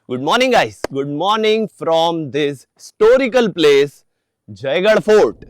Good morning, guys. Good morning from this historical place, Jaigarh Fort.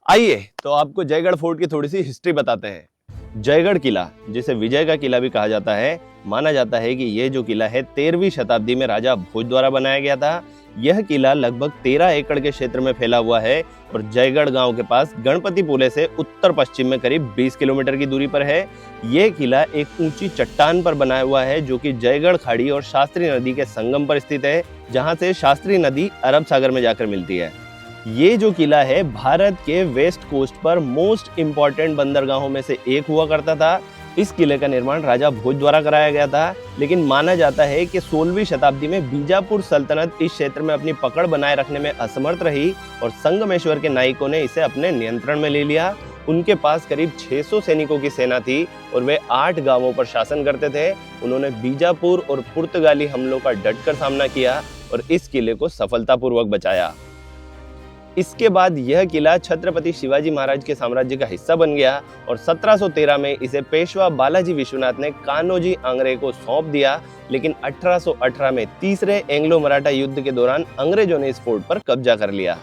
आइए तो आपको Jaigarh fort की थोड़ी सी हिस्ट्री बताते हैं। जयगढ़ किला, जिसे विजय का किला भी कहा जाता है, माना जाता है कि यह जो किला है 13वीं शताब्दी में राजा भोज द्वारा बनाया गया था। यह किला लगभग 13 एकड़ के क्षेत्र में फैला हुआ है और जयगढ़ गांव के पास गणपतिपुले से उत्तर पश्चिम में करीब 20 किलोमीटर की दूरी पर है। यह किला एक ऊंची चट्टान पर बनाया हुआ है जो कि जयगढ़ खाड़ी और शास्त्री नदी के संगम पर स्थित है, जहां से शास्त्री नदी अरब सागर में जाकर मिलती है। ये जो किला है भारत के वेस्ट कोस्ट पर मोस्ट इम्पॉर्टेंट बंदरगाहों में से एक हुआ करता था। इस किले का निर्माण राजा भोज द्वारा कराया गया था, लेकिन माना जाता है कि 16वीं शताब्दी में बीजापुर सल्तनत इस क्षेत्र में अपनी पकड़ बनाए रखने में असमर्थ रही और संगमेश्वर के नायकों ने इसे अपने नियंत्रण में ले लिया। उनके पास करीब 600 सैनिकों की सेना थी और वे 8 गांवों पर शासन करते थे। उन्होंने बीजापुर और पुर्तगाली हमलों का डटकर सामना किया और इस किले को सफलतापूर्वक बचाया। इसके बाद यह किला छत्रपति शिवाजी महाराज के साम्राज्य का हिस्सा बन गया और 1713 में इसे पेशवा बालाजी विश्वनाथ ने कान्होजी आंग्रे को सौंप दिया, लेकिन 1818 में तीसरे एंग्लो मराठा युद्ध के दौरान अंग्रेजों ने इस फोर्ट पर कब्जा कर लिया।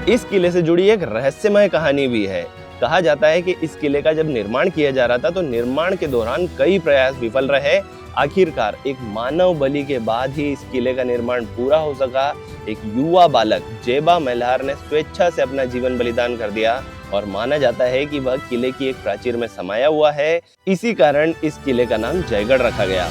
इस किले से जुड़ी एक रहस्यमय कहानी भी है। कहा जाता है कि इस किले का जब निर्माण किया जा रहा था तो निर्माण के दौरान कई प्रयास विफल रहे। आखिरकार एक मानव बलि के बाद ही इस किले का निर्माण पूरा हो सका। एक युवा बालक जेबा मल्हार ने स्वेच्छा से अपना जीवन बलिदान कर दिया और माना जाता है कि वह किले की एक प्राचीर में समाया हुआ है। इसी कारण इस किले का नाम जयगढ़ रखा गया।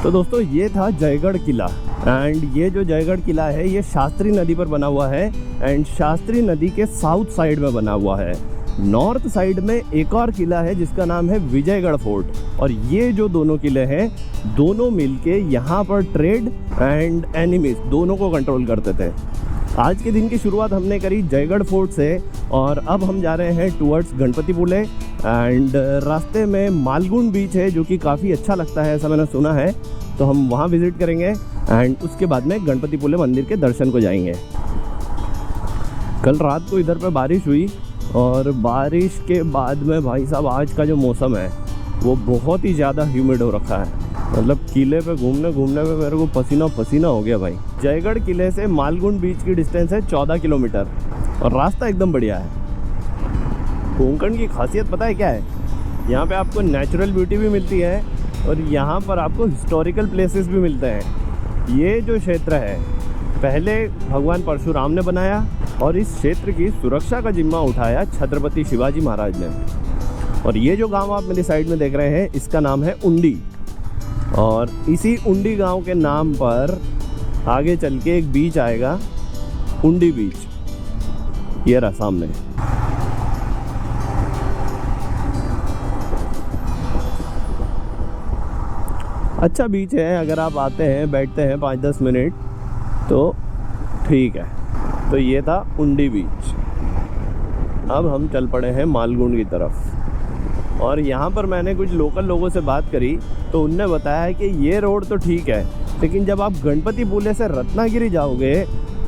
तो दोस्तों ये था जयगढ़ किला एंड ये जो जयगढ़ किला है ये शास्त्री नदी पर बना हुआ है एंड शास्त्री नदी के साउथ साइड में बना हुआ है। नॉर्थ साइड में एक और किला है जिसका नाम है विजयगढ़ फोर्ट और ये जो दोनों किले हैं दोनों मिलके यहाँ पर ट्रेड एंड एनिमीज दोनों को कंट्रोल करते थे। आज के दिन की शुरुआत हमने करी जयगढ़ फोर्ट से और अब हम जा रहे हैं टुवर्ड्स गणपतिपुले एंड रास्ते में मालगुंड बीच है जो कि काफ़ी अच्छा लगता है, ऐसा मैंने सुना है, तो हम वहाँ विज़िट करेंगे एंड उसके बाद में गणपतिपुले मंदिर के दर्शन को जाएंगे। कल रात को इधर पे बारिश हुई और बारिश के बाद में भाई साहब आज का जो मौसम है वो बहुत ही ज़्यादा ह्यूमिड हो रखा है। मतलब किले पे घूमने में मेरे को पसीना पसीना हो गया भाई। जयगढ़ किले से मालगुंड बीच की डिस्टेंस है 14 किलोमीटर और रास्ता एकदम बढ़िया है। कोंकण की खासियत पता है क्या है? यहाँ पे आपको नेचुरल ब्यूटी भी मिलती है और यहाँ पर आपको हिस्टोरिकल प्लेसेस भी मिलते हैं। ये जो क्षेत्र है पहले भगवान परशुराम ने बनाया और इस क्षेत्र की सुरक्षा का जिम्मा उठाया छत्रपति शिवाजी महाराज ने। और ये जो गांव आप मेरी साइड में देख रहे हैं इसका नाम है उंडी और इसी उंडी गांव के नाम पर आगे चल के एक बीच आएगा, उंडी बीच, ये रहा सामने। अच्छा बीच है, अगर आप आते हैं बैठते हैं 5-10 मिनट तो ठीक है। तो ये था उंडी बीच। अब हम चल पड़े हैं मालगुंड की तरफ और यहाँ पर मैंने कुछ लोकल लोगों से बात करी तो उनने बताया कि ये रोड तो ठीक है, लेकिन जब आप गणपतिपुले से रत्नागिरी जाओगे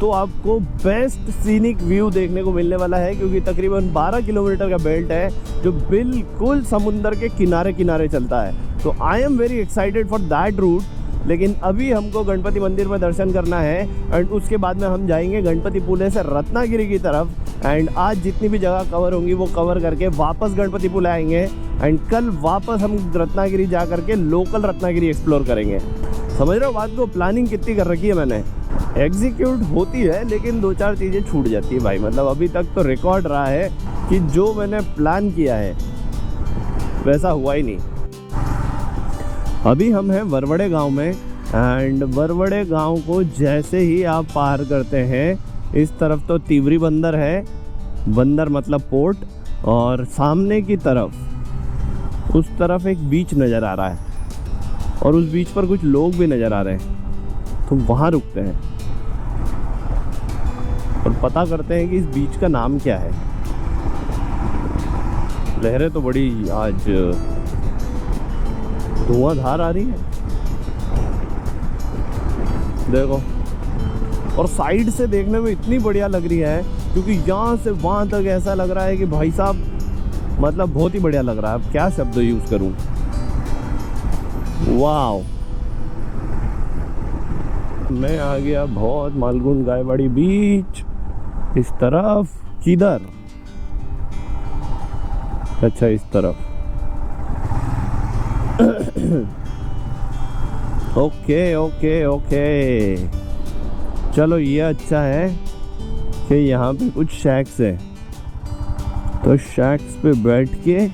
तो आपको बेस्ट सीनिक व्यू देखने को मिलने वाला है, क्योंकि तकरीबन 12 किलोमीटर का बेल्ट है जो बिल्कुल समुंदर के किनारे किनारे चलता है। तो I am very excited for that route. लेकिन अभी हमको गणपति मंदिर में दर्शन करना है एंड उसके बाद में हम जाएंगे गणपतिपुले से रत्नागिरी की तरफ एंड आज जितनी भी जगह कवर होंगी वो कवर करके वापस गणपतिपुले आएंगे एंड कल वापस हम रत्नागिरी जा करके लोकल रत्नागिरी एक्सप्लोर करेंगे। समझ रहे हो बात को? प्लानिंग कितनी कर रखी है मैंने, एग्जीक्यूट होती है लेकिन 2-4 चीज़ें छूट जाती है भाई। मतलब अभी तक तो रिकॉर्ड रहा है कि जो मैंने प्लान किया है वैसा हुआ ही नहीं। अभी हम हैं वरवड़े गांव में, एंड वरवड़े गांव को जैसे ही आप पार करते हैं, इस तरफ तो तिवरी बंदर है, बंदर मतलब पोर्ट, और सामने की तरफ उस तरफ एक बीच नज़र आ रहा है और उस बीच पर कुछ लोग भी नज़र आ रहे हैं। तो वहाँ रुकते हैं और पता करते हैं कि इस बीच का नाम क्या है। लहरें तो बड़ी आज धुआंधार आ रही है, देखो। और साइड से देखने में इतनी बढ़िया लग रही है क्योंकि यहाँ से वहाँ तक ऐसा लग रहा है कि भाई साहब मतलब बहुत ही बढ़िया लग रहा है। अब क्या शब्द यूज़ करूँ, वाव। मैं आ गया बहुत मालगुंड गायवाड़ी बीच इस तरफ। किधर? अच्छा इस तरफ। ओके ओके ओके, चलो ये अच्छा है कि यहाँ पे कुछ शैक्स है, तो शैक्स पे बैठ के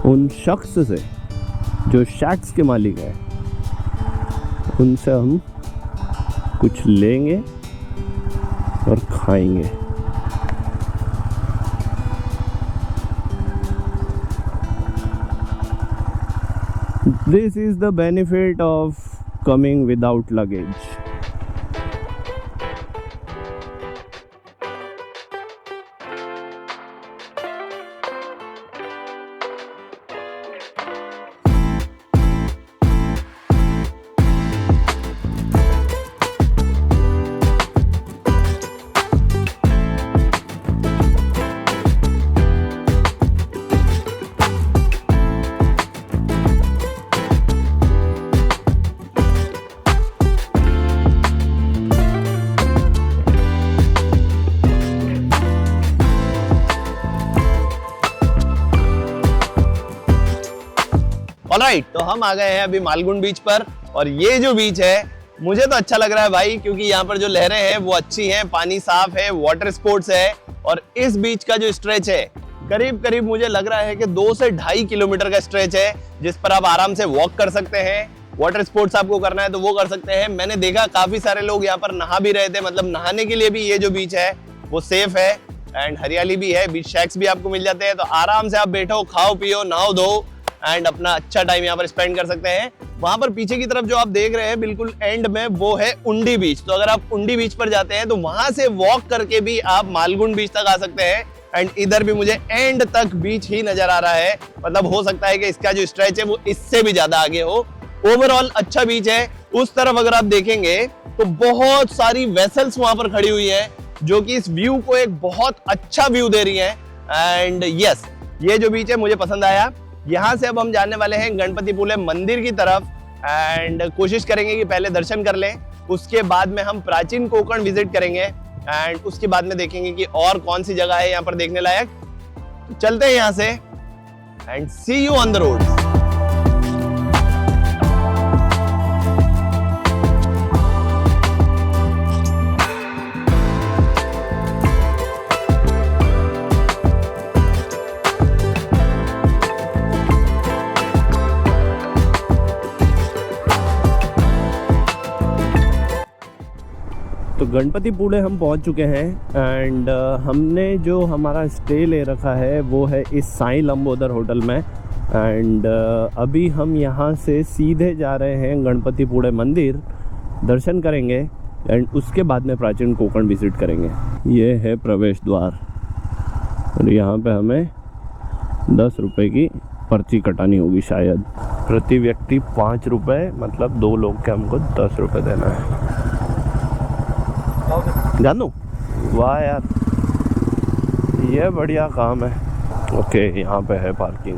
उन शख्स से जो शैक्स के मालिक है उनसे हम कुछ लेंगे और खाएंगे। This is the benefit of coming without luggage. Alright, तो हम आ गए हैं अभी मालगुंड बीच पर, और ये जो बीच है मुझे तो अच्छा लग रहा है भाई, क्योंकि यहाँ पर जो लहरें हैं वो अच्छी हैं, पानी साफ है, वाटर स्पोर्ट्स है। और इस बीच का जो स्ट्रेच है करीब करीब मुझे लग रहा है कि 2 से 2.5 किलोमीटर का स्ट्रेच है, जिस पर आप आराम से वॉक कर सकते हैं। वाटर स्पोर्ट्स आपको करना है तो वो कर सकते हैं। मैंने देखा काफी सारे लोग यहाँ पर नहा भी रहे थे, मतलब नहाने के लिए भी ये जो बीच है वो सेफ है, एंड हरियाली भी है, बीच शैक्स भी आपको मिल जाते हैं। तो आराम से आप बैठो, खाओ पियो, नहाओ धो, एंड अपना अच्छा टाइम यहाँ पर स्पेंड कर सकते हैं। वहां पर पीछे की तरफ जो आप देख रहे हैं बिल्कुल एंड में, वो है उंडी बीच। तो अगर आप उंडी बीच पर जाते हैं तो वहां से वॉक करके भी आप मालगुंड बीच तक आ सकते हैं। एंड इधर भी मुझे एंड तक बीच ही नजर आ रहा है, मतलब हो सकता है कि इसका जो स्ट्रेच है वो इससे भी ज्यादा आगे हो। ओवरऑल अच्छा बीच है। उस तरफ अगर आप देखेंगे तो बहुत सारी वेसल्स वहां पर खड़ी हुई है, जो कि इस व्यू को एक बहुत अच्छा व्यू दे रही है। एंड यस, ये जो बीच है मुझे पसंद आया। यहाँ से अब हम जाने वाले हैं गणपतिपुले मंदिर की तरफ, एंड कोशिश करेंगे कि पहले दर्शन कर लें, उसके बाद में हम प्राचीन कोकण विजिट करेंगे, एंड उसके बाद में देखेंगे कि और कौन सी जगह है यहाँ पर देखने लायक। तो चलते हैं यहाँ से, and see you on the road. तो गणपतिपुले हम पहुंच चुके हैं, एंड हमने जो हमारा स्टे ले रखा है वो है इस साईं लंबोदर होटल में। एंड अभी हम यहाँ से सीधे जा रहे हैं गणपतिपुले मंदिर, दर्शन करेंगे, एंड उसके बाद में प्राचीन कोकण विजिट करेंगे। ये है प्रवेश द्वार, और यहाँ पे हमें 10 रुपये की पर्ची कटानी होगी शायद। प्रति व्यक्ति 5 रुपये, मतलब 2 लोग के हमको 10 रुपये देना है। जानू, वाह यार, ये बढ़िया काम है। ओके, यहाँ पे है पार्किंग।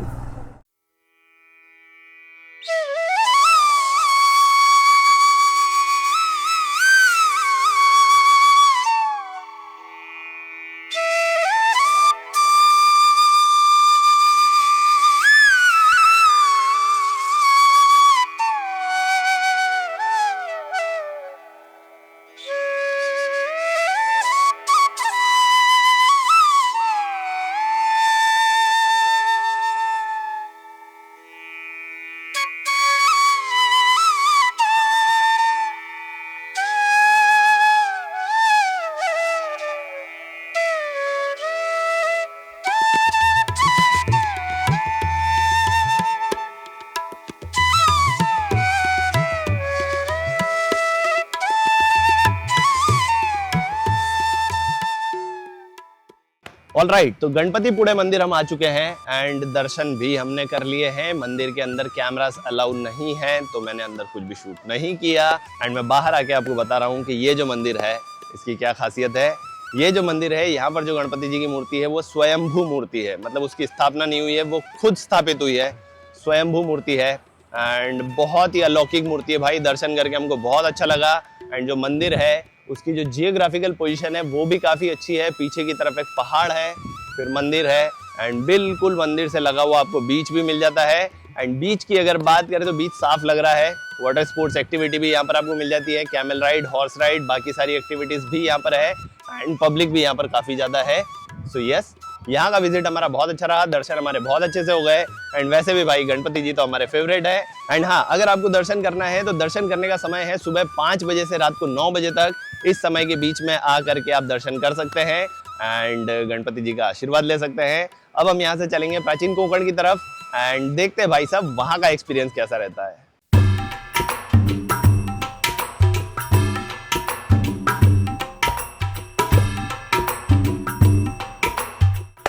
ऑलराइट, तो गणपतिपुळे मंदिर हम आ चुके हैं एंड दर्शन भी हमने कर लिए हैं। मंदिर के अंदर कैमरास अलाउ नहीं है, तो मैंने अंदर कुछ भी शूट नहीं किया एंड मैं बाहर आके आपको बता रहा हूँ कि ये जो मंदिर है इसकी क्या खासियत है। ये जो मंदिर है, यहाँ पर जो गणपति जी की मूर्ति है वो स्वयंभू मूर्ति है, मतलब उसकी स्थापना नहीं हुई है, वो खुद स्थापित हुई है, स्वयंभू मूर्ति है एंड बहुत ही अलौकिक मूर्ति है भाई। दर्शन करके हमको बहुत अच्छा लगा एंड जो मंदिर है उसकी जो जियोग्राफिकल पोजीशन है वो भी काफ़ी अच्छी है। पीछे की तरफ एक पहाड़ है, फिर मंदिर है एंड बिल्कुल मंदिर से लगा हुआ आपको बीच भी मिल जाता है। एंड बीच की अगर बात करें तो बीच साफ लग रहा है। वाटर स्पोर्ट्स एक्टिविटी भी यहाँ पर आपको मिल जाती है, कैमल राइड, हॉर्स राइड, बाकी सारी एक्टिविटीज भी यहाँ पर है एंड पब्लिक भी यहाँ पर काफ़ी ज़्यादा है। सो यस, यहाँ का विजिट हमारा बहुत अच्छा रहा, दर्शन हमारे बहुत अच्छे से हो गए एंड वैसे भी भाई गणपति जी तो हमारे फेवरेट है। एंड हाँ, अगर आपको दर्शन करना है तो दर्शन करने का समय है सुबह 5 बजे से रात को 9 बजे तक। इस समय के बीच में आ करके आप दर्शन कर सकते हैं एंड गणपति जी का आशीर्वाद ले सकते हैं। अब हम यहाँ से चलेंगे प्राचीन कोंकण की तरफ एंड देखते हैं भाई साहब वहाँ का एक्सपीरियंस कैसा रहता है।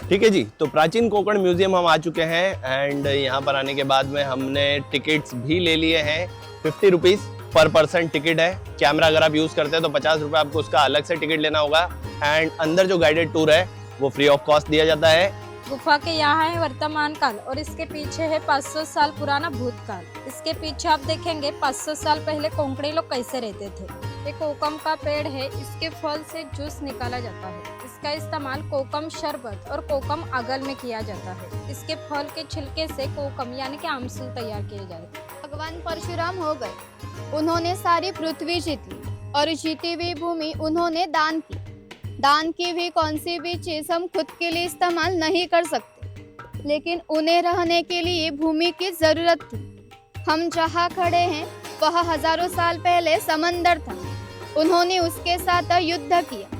ठीक है जी, तो प्राचीन कोंकण म्यूजियम हम आ चुके हैं एंड यहाँ पर आने के बाद में हमने टिकट्स भी ले लिए हैं। 50 रुपीज़ पर पर्सन टिकट है। कैमरा अगर आप यूज़ करते हैं तो 50 रुपये आपको उसका अलग से टिकट लेना होगा एंड अंदर जो गाइडेड टूर है वो फ्री ऑफ कॉस्ट दिया जाता है। गुफा के यहाँ है वर्तमान काल और इसके पीछे है 500 साल पुराना भूतकाल। इसके पीछे आप देखेंगे 500 साल पहले कोंकणी लोग कैसे रहते थे। ये कोकम का पेड़ है, इसके फल से जूस निकाला जाता है। इसका इस्तेमाल कोकम शरबत और कोकम अगल में किया जाता है। इसके फल के छिलके से कोकम यानी कि आमसूल तैयार किए जाते हैं। भगवान परशुराम हो गए, उन्होंने सारी पृथ्वी जीत ली और जीती हुई भूमि उन्होंने दान की। दान की भी कौन सी भी चीज हम खुद के लिए इस्तेमाल नहीं कर सकते, लेकिन उन्हें रहने के लिए भूमि की जरूरत थी। हम जहाँ खड़े हैं वह हजारों साल पहले समंदर था। उन्होंने उसके साथ युद्ध किया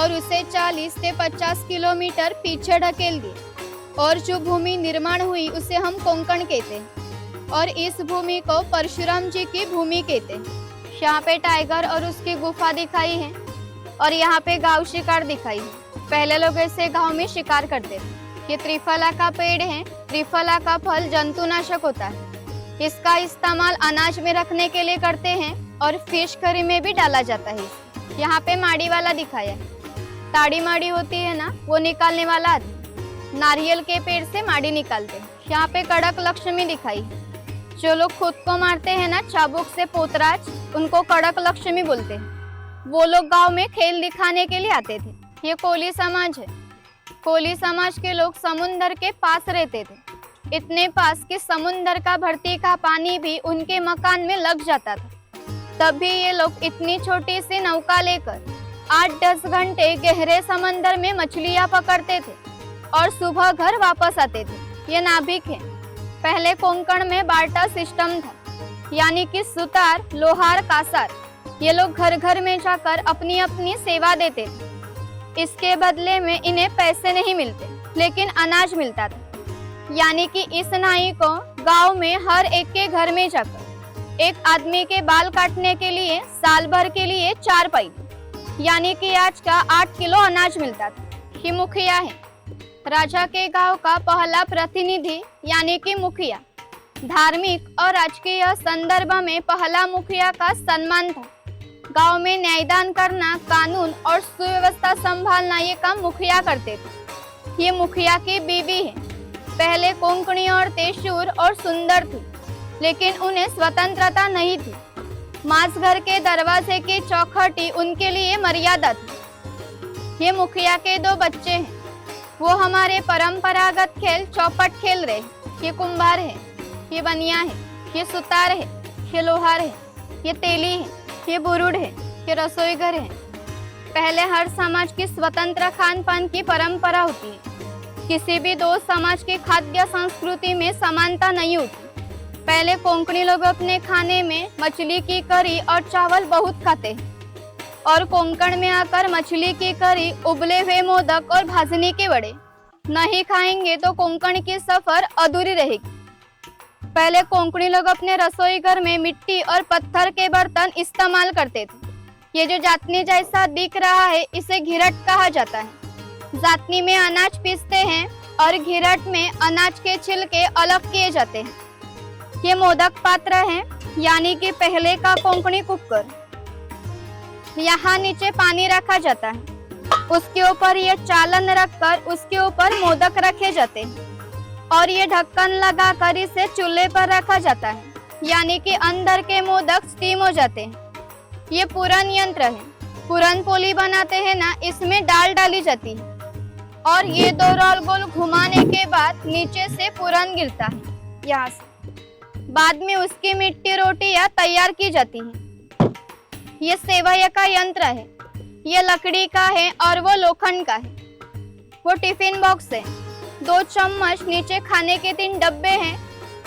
और उसे 40 से 50 किलोमीटर पीछे ढकेल दिया और जो भूमि निर्माण हुई उसे हम कोंकण कहते हैं और इस भूमि को परशुराम जी की भूमि कहते हैं। यहाँ पे टाइगर और उसकी गुफा दिखाई है और यहाँ पे गांव शिकार दिखाई है। पहले लोग ऐसे गांव में शिकार करते थे। ये त्रिफला का पेड़ है। त्रिफला का फल जंतुनाशक होता है। इसका इस्तेमाल अनाज में रखने के लिए करते हैं और फिश करी में भी डाला जाता है। यहाँ पे माड़ी वाला दिखाया है। ताड़ी माड़ी होती है ना, वो निकालने वाला आदमी नारियल के पेड़ से माड़ी निकालते हैं। यहाँ पे कड़क लक्ष्मी दिखाई है। जो लोग खुद को मारते हैं ना चाबुक से पोतराज, उनको कड़क लक्ष्मी बोलते हैं। वो लोग गांव में खेल दिखाने के लिए आते थे। ये कोली समाज है। कोली समाज के लोग समुंदर के पास रहते थे, इतने पास कि समुंदर का भर्ती का पानी भी उनके मकान में लग जाता था। तभी ये लोग इतनी छोटी सी नौका लेकर 8-10 घंटे गहरे समंदर में मछलियां पकड़ते थे और सुबह घर वापस आते थे। ये नाभिक है। पहले कोंकण में बार्टर सिस्टम था, यानी कि सुतार, लोहार, कासार ये लोग घर घर में जाकर अपनी अपनी सेवा देते थे। इसके बदले में इन्हें पैसे नहीं मिलते, लेकिन अनाज मिलता था। यानी कि इस नाई को गांव में हर एक के घर में जाकर एक आदमी के बाल काटने के लिए साल भर के लिए 4 पैसे यानी कि आज का 8 किलो अनाज मिलता था। ये मुखिया है। राजा के गांव का पहला प्रतिनिधि यानी कि मुखिया। धार्मिक और राजकीय संदर्भ में पहला मुखिया का सम्मान था। गांव में न्यायदान करना, कानून और सुव्यवस्था संभालना ये काम मुखिया करते थे। ये मुखिया की बीवी है। पहले कोंकणी औरतें शूर और सुंदर थी, लेकिन उन्हें स्वतंत्रता नहीं थी। मांस घर के दरवाजे की चौखटी उनके लिए मर्यादा थी। ये मुखिया के 2 बच्चे हैं। वो हमारे परंपरागत खेल चौपट खेल रहे। ये कुंभार है, ये बनिया है, ये सुतार है, ये लोहार है, ये तेली है, ये बुरुड़ है, ये रसोई घर है। पहले हर समाज की स्वतंत्र खान पान की परंपरा होती है। किसी भी 2 समाज की खाद्य संस्कृति में समानता नहीं होती। पहले कोंकणी लोग अपने खाने में मछली की करी और चावल बहुत खाते हैं और कोंकण में आकर मछली की करी, उबले हुए मोदक और भाजनी के वड़े नहीं खाएंगे तो कोंकण की सफर अधूरी रहेगी। पहले कोंकणी लोग अपने रसोई घर में मिट्टी और पत्थर के बर्तन इस्तेमाल करते थे। ये जो जातनी जैसा दिख रहा है इसे घिरट कहा जाता है। जातनी में अनाज पीसते हैं और घिरट में अनाज के छिलके अलग किए जाते हैं। ये मोदक पात्र है, यानी कि पहले का कोंकणी कुकर। यहाँ नीचे पानी रखा जाता है, उसके ऊपर ये चालन रखकर उसके ऊपर मोदक रखे जाते हैं और ये ढक्कन लगाकर इसे चूल्हे पर रखा जाता है, यानी कि अंदर के मोदक स्टीम हो जाते हैं। ये पूरन यंत्र है। पूरन पोली बनाते हैं ना, इसमें दाल डाली जाती है और ये दो रोल गोल घुमाने के बाद नीचे से पूरन गिरता है यहाँ से। बाद में उसकी मिट्टी रोटियां तैयार की जाती हैं। ये सेवैया का यंत्र है। ये लकड़ी का है और वो लोखंड का है। वो टिफिन बॉक्स है। 2 चम्मच, नीचे खाने के 3 डब्बे हैं,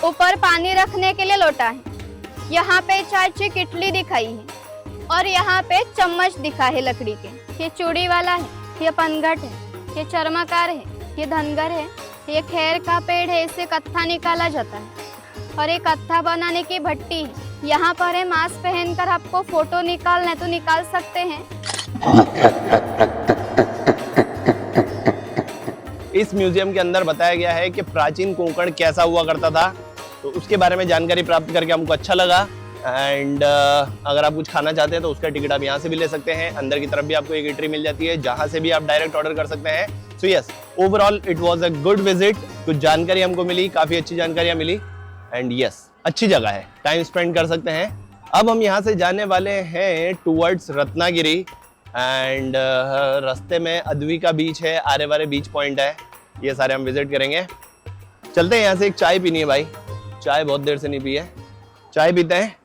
ऊपर पानी रखने के लिए लोटा है। यहाँ पे चाय की किटली दिखाई है और यहाँ पे चम्मच दिखा है लकड़ी के। ये चूड़ी वाला है, ये पनघट है, ये चर्माकार है, ये धनगर है, ये खैर का पेड़ है, इससे कत्था निकाला जाता है और ये कत्था बनाने की भट्टी है। यहाँ पर है, मास्क पहनकर आपको फोटो निकालना है तो निकाल सकते हैं। इस म्यूजियम के अंदर बताया गया है कि प्राचीन कोंकण कैसा हुआ करता था, तो उसके बारे में जानकारी प्राप्त करके हमको अच्छा लगा। एंड अगर आप कुछ खाना चाहते हैं तो उसका टिकट आप यहाँ से भी ले सकते हैं। अंदर की तरफ भी आपको एक ईटरी मिल जाती है, जहाँ से भी आप डायरेक्ट ऑर्डर कर सकते हैं। So yes, overall it was a good visit. कुछ जानकारी हमको मिली, काफ़ी अच्छी जानकारियाँ मिली एंड यस, अच्छी जगह है, टाइम स्पेंड कर सकते हैं। अब हम यहाँ से जाने वाले हैं टूवर्ड्स रत्नागिरी एंड रास्ते में अद्विका बीच है, आरेवारे बीच पॉइंट है, ये सारे हम विजिट करेंगे। चलते हैं यहाँ से, एक चाय पीनी है भाई, चाय बहुत देर से नहीं पी है, चाय पीते हैं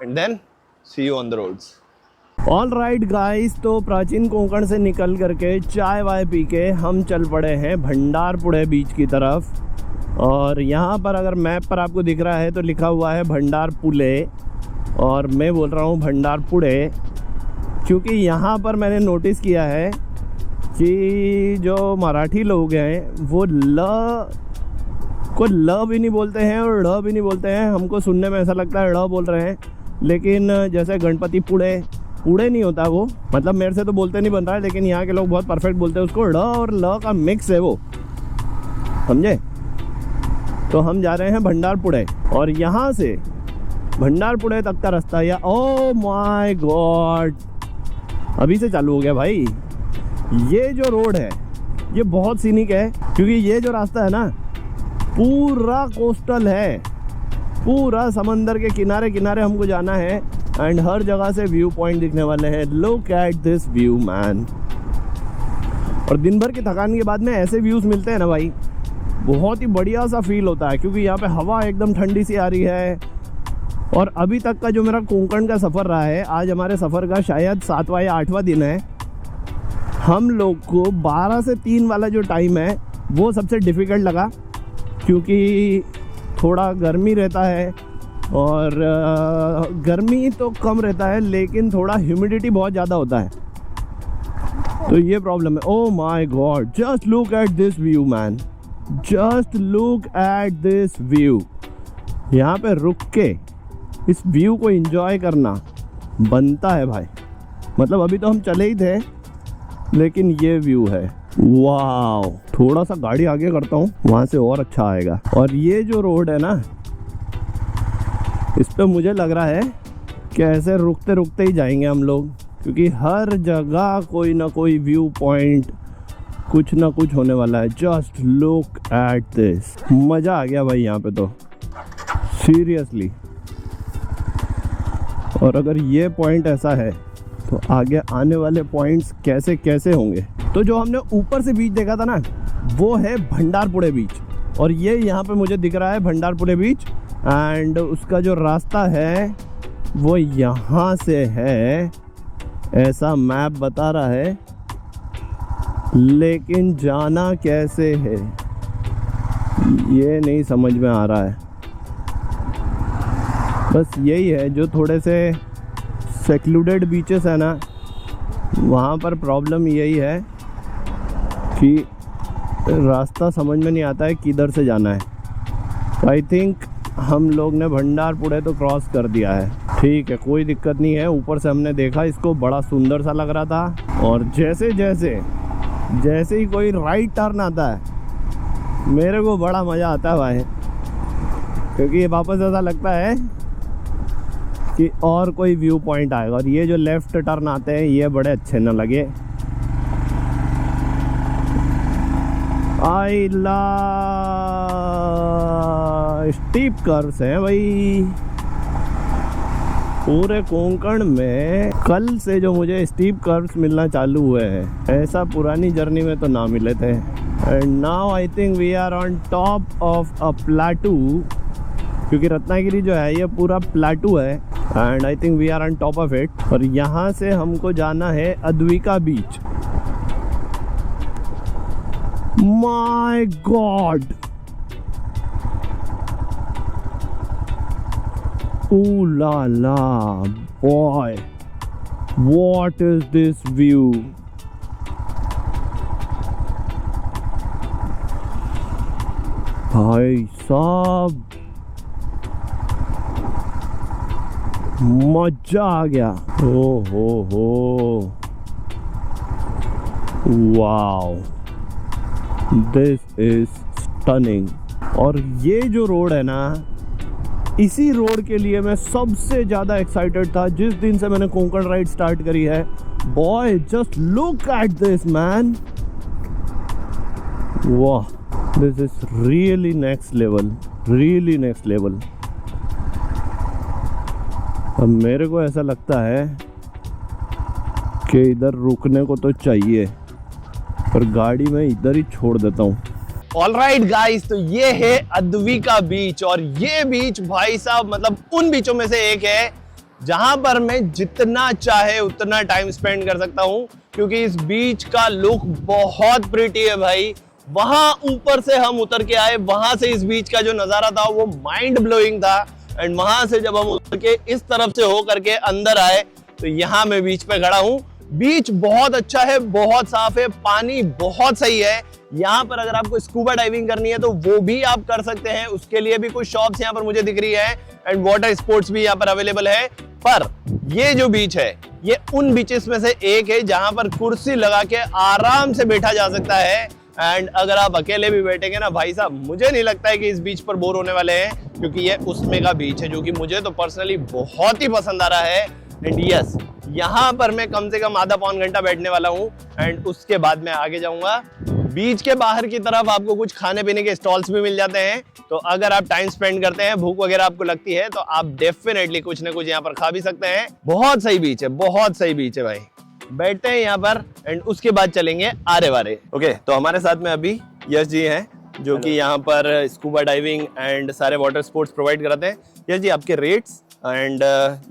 and then see you on the roads. All right guys, तो प्राचीन कोंकण से निकल करके चाय वाय पी के हम चल पड़े हैं भंडारपुड़े बीच की तरफ। और यहाँ पर अगर मैप पर आपको दिख रहा है तो लिखा हुआ है भंडारपुले और मैं बोल रहा हूँ भंडारपुड़े, क्योंकि यहाँ पर मैंने नोटिस किया है कि जो मराठी लोग हैं वो ल को ल भी नहीं बोलते हैं और ड़ भी नहीं बोलते हैं। हमको सुनने में ऐसा लगता है ड़ बोल रहे हैं, लेकिन जैसे गणपति पुड़े नहीं होता वो, मतलब मेरे से तो बोलते नहीं बन रहा है, लेकिन यहाँ के लोग बहुत परफेक्ट बोलते हैं उसको। ड़ और ल का मिक्स है वो, समझे। तो हम जा रहे हैं भंडारपुड़े और यहाँ से भंडारपुड़े तक का रास्ता, या ओ माय गॉड, अभी से चालू हो गया भाई। ये जो रोड है ये बहुत सीनिक है, क्योंकि ये जो रास्ता है ना पूरा कोस्टल है, पूरा समंदर के किनारे किनारे हमको जाना है एंड हर जगह से व्यू पॉइंट दिखने वाले हैं। Look at this view man. और दिन भर की थकान के बाद में ऐसे व्यूज़ मिलते हैं ना भाई, बहुत ही बढ़िया सा फील होता है, क्योंकि यहाँ पे हवा एकदम ठंडी सी आ रही है। और अभी तक का जो मेरा कोंकण का सफ़र रहा है, आज हमारे सफ़र का शायद 7वां या 8वां दिन है। हम लोग को 12 से 3 वाला जो टाइम है वो सबसे डिफ़िकल्ट लगा, क्योंकि थोड़ा गर्मी रहता है और गर्मी तो कम रहता है लेकिन थोड़ा ह्यूमिडिटी बहुत ज़्यादा होता है, तो ये प्रॉब्लम है। Oh my God, just look at this view man, just look at this view. यहाँ पे रुक के इस व्यू को एंजॉय करना बनता है भाई। मतलब अभी तो हम चले ही थे, लेकिन ये व्यू है, वाव। थोड़ा सा गाड़ी आगे करता हूँ, वहाँ से और अच्छा आएगा। और ये जो रोड है ना, इस पे मुझे लग रहा है कि ऐसे रुकते रुकते ही जाएंगे हम लोग, क्योंकि हर जगह कोई ना कोई व्यू पॉइंट, कुछ ना कुछ होने वाला है। जस्ट लुक एट दिस, मज़ा आ गया भाई यहाँ पे तो, सीरियसली। और अगर ये पॉइंट ऐसा है तो आगे आने वाले पॉइंट्स कैसे कैसे होंगे। तो जो हमने ऊपर से बीच देखा था ना, वो है भंडारपुड़े बीच, और ये यहाँ पे मुझे दिख रहा है भंडारपुड़े बीच। एंड उसका जो रास्ता है वो यहाँ से है, ऐसा मैप बता रहा है, लेकिन जाना कैसे है ये नहीं समझ में आ रहा है। बस यही है, जो थोड़े से सेक्लूडेड बीचेस है ना, वहाँ पर प्रॉब्लम यही है कि रास्ता समझ में नहीं आता है किधर से जाना है। तो आई थिंक हम लोग ने भंडारपुड़े तो क्रॉस कर दिया है, ठीक है, कोई दिक्कत नहीं है। ऊपर से हमने देखा इसको, बड़ा सुंदर सा लग रहा था, और जैसे जैसे जैसे ही कोई राइट टर्न आता है मेरे को बड़ा मज़ा आता है भाई, क्योंकि ये वापस ऐसा लगता है कि और कोई व्यू पॉइंट आएगा। और ये जो लेफ्ट टर्न आते हैं ये बड़े अच्छे न लगे। आई ला स्टीप कर्व्स हैं भाई पूरे कोंकण में। कल से जो मुझे स्टीप कर्व्स मिलना चालू हुए हैं, ऐसा पुरानी जर्नी में तो ना मिले थे। And now I think we are on top of a plateau, क्योंकि रत्नागिरी जो है ये पूरा प्लेटू है। And I think we are on top of it. और यहाँ से हमको जाना है Advika beach. My god, ooh la la, boy, what is this view? भाई साहब मजा आ गया। ओ हो वाओ, दिस इज स्टनिंग। और ये जो रोड है ना, इसी रोड के लिए मैं सबसे ज़्यादा एक्साइटेड था जिस दिन से मैंने कोंकण राइड स्टार्ट करी है। Boy just look at this man, वाह, this is really next level, really next level. अब मेरे को ऐसा लगता है कि इधर रुकने को तो चाहिए, पर गाड़ी मैं इधर ही छोड़ देता हूँ। ऑलराइट गाइस, तो ये है अद्विका बीच। और ये बीच भाई साहब मतलब उन बीचों में से एक है जहां पर मैं जितना चाहे उतना टाइम स्पेंड कर सकता हूं, क्योंकि इस बीच का लुक बहुत प्रिटी है भाई। वहां ऊपर से हम उतर के आए, वहां से इस बीच का जो नजारा था वो माइंड ब्लोइंग था। एंड वहां से जब हम उतर के इस तरफ से हो करके अंदर आए तो यहाँ मैं बीच पे खड़ा हूँ। बीच बहुत अच्छा है, बहुत साफ है, पानी बहुत सही है। यहाँ पर अगर आपको स्कूबा डाइविंग करनी है तो वो भी आप कर सकते हैं, उसके लिए भी कुछ शॉप्स यहाँ पर मुझे दिख रही है। एंड वाटर स्पोर्ट्स भी यहाँ पर अवेलेबल है। पर ये जो बीच है ये उन बीचेस में से एक है जहां पर कुर्सी लगा के आराम से बैठा जा सकता है। एंड अगर आप अकेले भी बैठेंगे ना भाई साहब, मुझे नहीं लगता है कि इस बीच पर बोर होने वाले हैं, क्योंकि ये उसमें का बीच है जो कि मुझे तो पर्सनली बहुत ही पसंद आ रहा है। एंड यस, यहाँ पर मैं कम से कम आधा पौन घंटा बैठने वाला हूँ। एंड उसके बाद मैं आगे जाऊंगा। बीच के बाहर की तरफ आपको कुछ खाने पीने के स्टॉल्स भी मिल जाते हैं, तो अगर आप टाइम स्पेंड करते हैं, भूख वगैरह आपको लगती है, तो आप डेफिनेटली कुछ ना कुछ यहाँ पर खा भी सकते हैं। बहुत सही बीच है, बहुत सही बीच है भाई। बैठते हैं यहाँ पर एंड उसके बाद चलेंगे आरे वारे। ओके, तो हमारे साथ में अभी यश जी हैं जो कि यहाँ पर स्कूबा डाइविंग एंड सारे वाटर स्पोर्ट्स प्रोवाइड कराते हैं। यश जी, आपके रेट्स एंड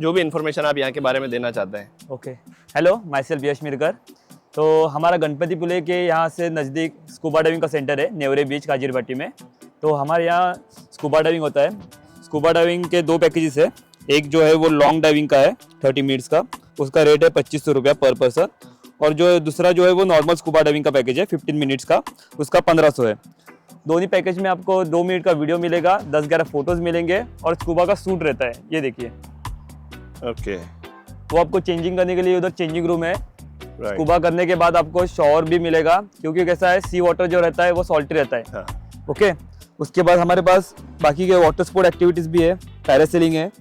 जो भी इंफॉर्मेशन आप यहाँ के बारे में देना चाहते हैं। ओके, हेलो, माई सेल्फ यश मिरकर। तो हमारा गणपति पुले के यहाँ से नज़दीक स्कूबा डाइविंग का सेंटर है, नेवरे बीच काजीरभाटी में। तो हमारे यहाँ स्कूबा डाइविंग होता है। स्कूबा डाइविंग के 2 पैकेजेस है। एक जो है वो लॉन्ग डाइविंग का है 30 मिनट्स का, उसका रेट है 2500 रुपया पर पर्सन। और जो दूसरा जो है वो नॉर्मल स्कूबा डाइविंग का पैकेज है 15 मिनट्स का, उसका 1500 है। दोनों पैकेज में आपको 2 मिनट का वीडियो मिलेगा, 10-11 फोटोज मिलेंगे और स्कूबा का सूट रहता है, ये देखिए। ओके, वो आपको चेंजिंग करने के लिए उधर चेंजिंग रूम है। स्कूबा करने के बाद आपको शॉवर भी मिलेगा, क्योंकि कैसा है, सी वाटर जो रहता है वो सॉल्टी रहता है। हाँ। ओके, उसके बाद हमारे पास बाकी के वाटर स्पोर्ट एक्टिविटीज़ भी है। पैरासेलिंग है,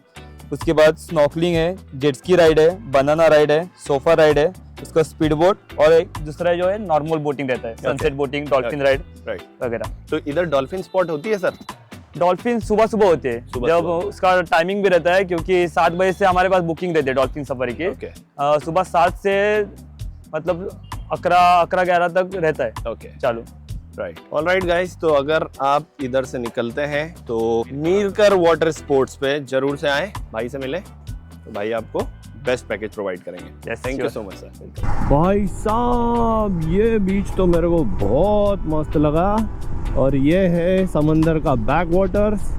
उसके बाद स्नॉर्कलिंग है, जेट स्की राइड है, बनाना राइड है, सोफा राइड है, उसका स्पीड बोट, और एक दूसरा जो है नॉर्मल बोटिंग रहता है, सनसेट बोटिंग, डॉल्फिन राइड वगैरह। तो इधर डॉल्फिन स्पॉट होती है सर? डॉल्फिन सुबह सुबह होते हैं, जब उसका टाइमिंग भी रहता है, क्योंकि 7 बजे से हमारे पास बुकिंग रहती है डॉल्फिन सफारी की। सुबह 7 से मतलब 11 तक रहता है चालू। राइट, ऑलराइट गाइस, तो अगर आप इधर से निकलते हैं तो मीरकर वाटर स्पोर्ट्स पे जरूर से आए, भाई से मिले, तो भाई आपको बेस्ट पैकेज प्रोवाइड करेंगे। Thank you so much sir. भाई साहब, ये बीच तो मेरे को बहुत मस्त लगा। और ये है समंदर का बैक वाटर्स।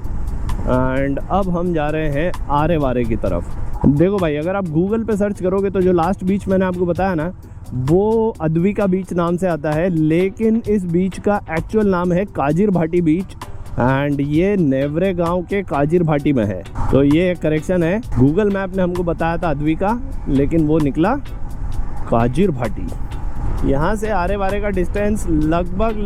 एंड अब हम जा रहे हैं आरे वारे की तरफ। देखो भाई, अगर आप गूगल पे सर्च करोगे तो जो लास्ट बीच मैंने आपको बताया ना, वो अद्विका बीच नाम से आता है, लेकिन इस बीच का एक्चुअल नाम है काजीरभाटी बीच। एंड ये नेवरे गांव के काजीरभाटी में है। तो ये एक करेक्शन है, गूगल मैप ने हमको बताया था अद्विका, लेकिन वो निकला काजीरभाटी। यहाँ से आरे वारे का डिस्टेंस लगभग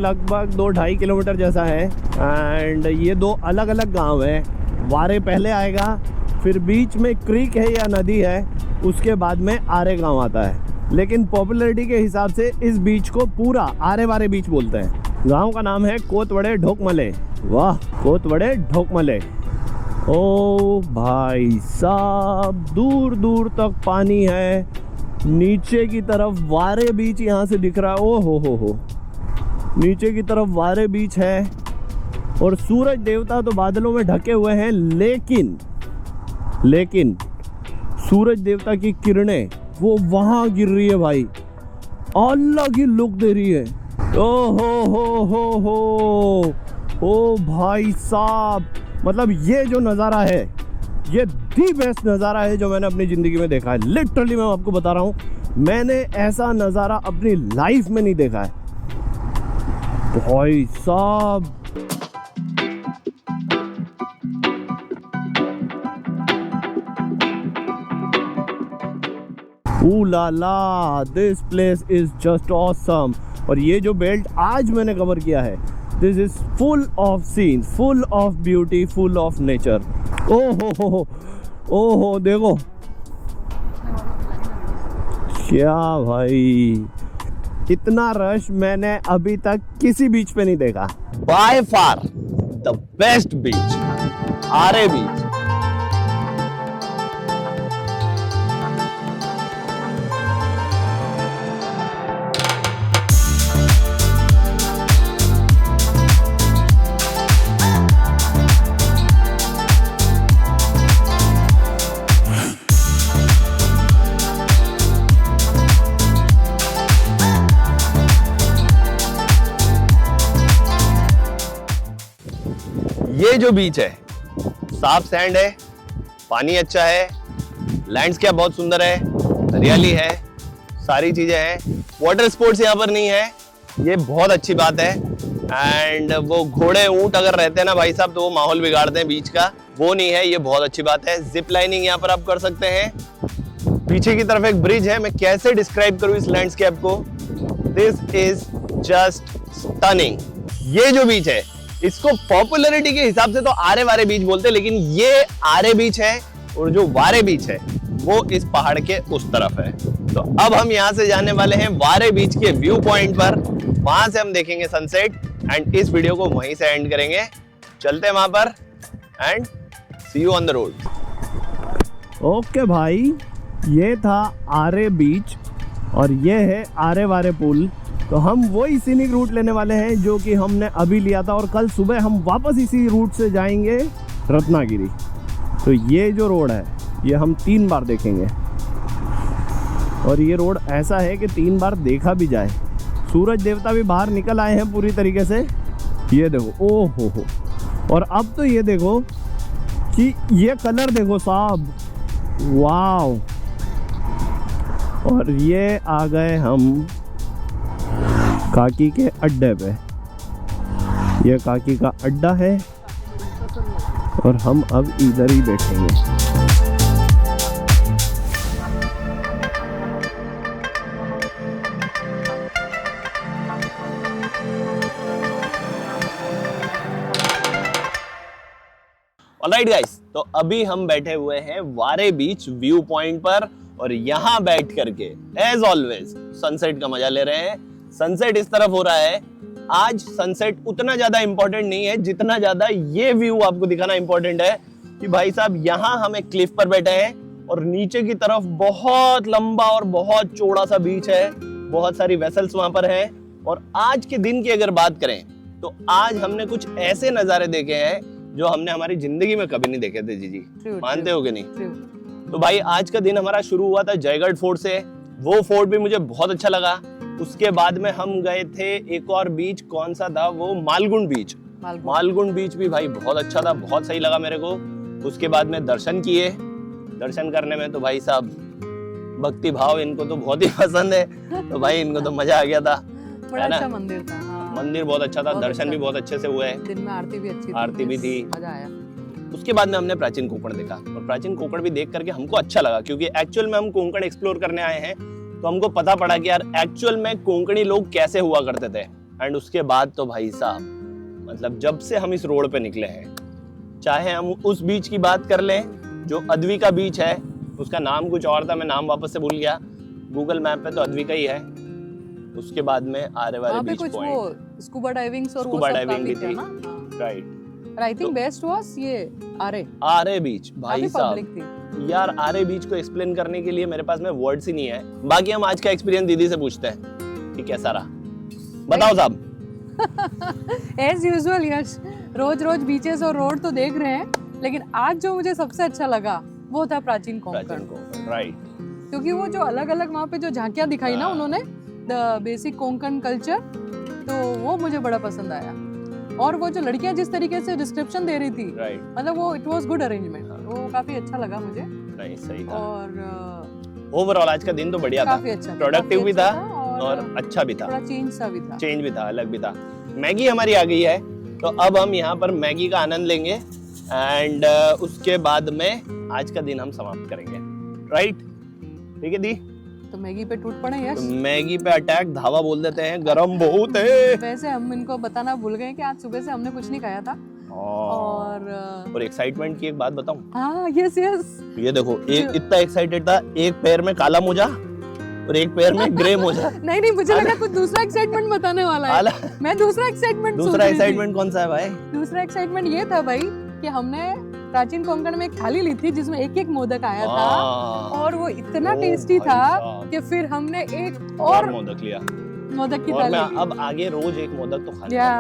2-2.5 किलोमीटर जैसा है। एंड ये दो अलग अलग गांव है। वारे पहले आएगा, फिर बीच में क्रीक है या नदी है, उसके बाद में आरे गांव आता है। लेकिन पॉपुलैरिटी के हिसाब से इस बीच को पूरा आरे वारे बीच बोलते हैं। गांव का नाम है कोतवड़े ढोकमले। वाह, कोतवड़े ढोकमले। ओ भाई साहब, दूर दूर तक पानी है। नीचे की तरफ वारे बीच यहाँ से दिख रहा है। ओ हो, नीचे की तरफ वारे बीच है और सूरज देवता तो बादलों में ढके हुए हैं, लेकिन सूरज देवता की किरणें वो वहाँ गिर रही है भाई, अलग ही लुक दे रही है। ओ भाई साहब, मतलब ये जो नज़ारा है, ये दी बेस्ट नज़ारा है जो मैंने अपनी ज़िंदगी में देखा है। लिटरली मैं आपको बता रहा हूँ, मैंने ऐसा नज़ारा अपनी लाइफ में नहीं देखा है भाई साहब। Ooh la la, this place is just awesome। और ये जो बेल्ट आज मैंने कवर किया है, this is full of scene, full of beauty, full of nature. ओहो देखो क्या भाई, इतना रश मैंने अभी तक किसी बीच पे नहीं देखा। बाय फार द बेस्ट बीच, आरे बीच। ये जो बीच है, साफ सैंड है, पानी अच्छा है, लैंडस्केप बहुत सुंदर है, हरियाली है, सारी चीजें हैं। वाटर स्पोर्ट्स यहाँ पर नहीं है, ये बहुत अच्छी बात है। एंड वो घोड़े ऊंट अगर रहते हैं ना भाई साहब, तो वो माहौल बिगाड़ते हैं बीच का, वो नहीं है, ये बहुत अच्छी बात है। जिप लाइनिंग यहाँ पर आप कर सकते हैं। पीछे की तरफ एक ब्रिज है, मैं कैसे डिस्क्राइब करूँ इस लैंडस्केप को, दिस इज जस्ट स्टनिंग। ये जो बीच है, इसको पॉपुलैरिटी के हिसाब से तो आरे वारे बीच बोलते हैं, लेकिन ये आरे बीच है और जो वारे बीच है वो इस पहाड़ के उस तरफ है। तो अब हम यहाँ से जाने वाले हैं वारे बीच के व्यू पॉइंट पर, वहां से हम देखेंगे सनसेट एंड इस वीडियो को वहीं से एंड करेंगे। चलते हैं वहां पर and see you on the road. Okay भाई, ये था आरे बीच और ये है आरे वारे पुल। तो हम वही सीनिक रूट लेने वाले हैं जो कि हमने अभी लिया था, और कल सुबह हम वापस इसी रूट से जाएंगे रत्नागिरी। तो ये जो रोड है, ये हम 3 बार देखेंगे, और ये रोड ऐसा है कि 3 बार देखा भी जाए। सूरज देवता भी बाहर निकल आए हैं पूरी तरीके से, ये देखो। ओ हो, और अब तो ये देखो कि ये कलर देखो साहब, वाव। और ये आ गए हम काकी के अड्डे पे। ये काकी का अड्डा है और हम अब इधर ही बैठेंगे। ऑलराइट गाइस, तो अभी हम बैठे हुए हैं वारे बीच व्यू पॉइंट पर, और यहाँ बैठ करके एज ऑलवेज सनसेट का मजा ले रहे हैं। सनसेट इस तरफ हो रहा है। आज सनसेट उतना ज्यादा इंपॉर्टेंट नहीं है जितना ज्यादा ये व्यू आपको दिखाना इंपॉर्टेंट है कि भाई साहब यहाँ हम एक क्लिफ पर बैठे हैं और नीचे की तरफ बहुत लंबा और बहुत चौड़ा सा बीच है, बहुत सारी वेसल्स वहां पर हैं। और आज के दिन की अगर बात करें तो आज हमने कुछ ऐसे नजारे देखे हैं जो हमने हमारी जिंदगी में कभी नहीं देखे थे। जी मानते हो कि नहीं? तो भाई आज का दिन हमारा शुरू हुआ था जयगढ़ फोर्ट से। वो फोर्ट भी मुझे बहुत अच्छा लगा। उसके बाद में हम गए थे एक और बीच, कौन सा था वो, मालगुंड बीच। मालगुंड बीच भी भाई बहुत अच्छा था, बहुत सही लगा मेरे को। उसके बाद में दर्शन किए। दर्शन करने में तो भाई साहब भक्ति भाव इनको तो बहुत ही पसंद है, तो भाई इनको तो मजा आ गया था। बड़ा अच्छा मंदिर था। हाँ। मंदिर बहुत अच्छा था, दर्शन भी बहुत अच्छे से हुए। दिन में आरती भी अच्छी थी, आरती भी थी, मजा आया। उसके बाद में हमने प्राचीन कोंकण देखा, और प्राचीन कोंकण भी देख करके हमको अच्छा लगा, क्योंकि एक्चुअल में हम कोंकण एक्सप्लोर करने आए हैं। तो हमको पता पड़ा कि यार एक्चुअल में कोंकणी लोग कैसे हुआ करते थे। एंड उसके बाद तो भाई साहब मतलब जब से हम इस रोड पे निकले हैं, चाहे हम उस बीच की बात कर लें जो अद्विका बीच है, उसका नाम कुछ और था, मैं नाम वापस से भूल गया, गूगल मैप पे तो अद्विका ही है। उसके बाद में आरे वाले वहाँ पे बीच कुछ पॉइंट, वो स्कूबा डाइविंग्स और वो स्कूबा सब डाइविंग काफी भी थे थी, ना। Right. I think best was ये आरे, आरे बीच भाई काफी पब्लिक साहब, थी। यार आरे बीच को एक्सप्लेन करने के लिए मेरे पास में वर्ड्स ही नहीं है। बाकी हम आज का एक्सपीरियंस दीदी से पूछते हैं कि कैसा रहा, बताओ साहब। एज यूजुअल यश, रोज रोज बीचेस और रोड तो देख रहे हैं, लेकिन आज जो मुझे सबसे अच्छा लगा वो था प्राचीन कोंकण। राइट, क्योंकि वो जो अलग अलग वहाँ पे जो झांकियां दिखाई ना उन्होंने, द बेसिक कोंकण कल्चर, तो वो मुझे बड़ा पसंद आया। और वो जो लड़कियां जिस तरीके से डिस्क्रिप्शन दे रही थी, राइट, मतलब वो इट वाज गुड अरेंजमेंट, वो काफी अच्छा लगा मुझे। नहीं सही था। और ओवरऑल आज का दिन तो बढ़िया था, काफी अच्छा, प्रोडक्टिव भी था और और अच्छा भी था, थोड़ा चेंज सा भी था। चेंज भी था, अलग भी था। मैगी हमारी आ गई है, तो अब हम यहाँ पर मैगी का आनंद लेंगे एंड उसके बाद में आज का दिन हम समाप्त करेंगे, राइट? ठीक है दी, तो मैगी पे टूट पड़े यश। तो मैगी पे अटैक, धावा बोल देते हैं, गरम बहुत है। वैसे हम इनको बताना भूल गए कि आज सुबह से हमने कुछ नहीं खाया था। और एक्साइटमेंट की एक बात बताऊं, हाँ यस यस, ये देखो एक इतना एक्साइटेड था, एक पैर में काला मोजा और एक पैर में ग्रे मोजा। नहीं नहीं, मुझे लगा कुछ दूसरा एक्साइटमेंट बताने वाला है। मैं दूसरा एक्साइटमेंट दूसरा एक्साइटमेंट कौन सा है भाई? दूसरा एक्साइटमेंट ये था भाई कि हमने प्राचीन कोंकण में एक थाली ली थी जिसमें एक एक मोदक आया था, और वो इतना टेस्टी था कि फिर हमने एक और मोदक लिया, मोदक की और थाली मैं ली। अब आगे रोज एक मोदक तो खाने या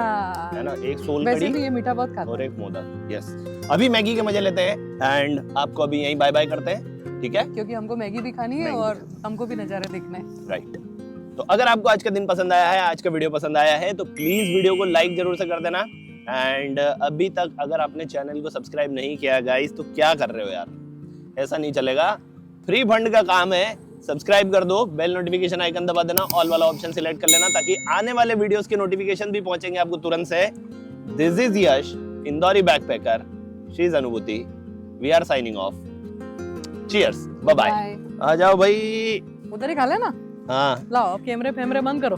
है ना, एक सोल वैसे कड़ी भी ये मीठा बहुत खाता और है। एक मोदक। यस, अभी मैगी के मजे लेते हैं एंड आपको अभी यहीं बाय बाय करते हैं, ठीक है? क्योंकि हमको मैगी भी खानी है मैगी और हमको भी नजारे देखने हैं। राइट। तो अगर आपको आज का दिन पसंद आया है, आज का वीडियो पसंद आया है, तो प्लीज वीडियो को लाइक जरूर से कर देना। एंड अभी तक अगर आपने चैनल को सब्सक्राइब नहीं किया गाइस, तो क्या कर रहे हो यार, ऐसा नहीं चलेगा। फ्री फंड का काम है, सब्सक्राइब कर दो, बेल नोटिफिकेशन आइकन दबा देना, ऑल वाला ऑप्शन सिलेक्ट कर लेना, ताकि आने वाले वीडियोस के नोटिफिकेशन भी पहुंचेंगे आपको तुरंत से। This is Yash, Indori backpacker, she is Anubhuti, we are signing off. Cheers, bye bye. आ जाओ भाई, उधर ही खा लेना। हाँ लाओ कैमरे फैमरे बंद करो।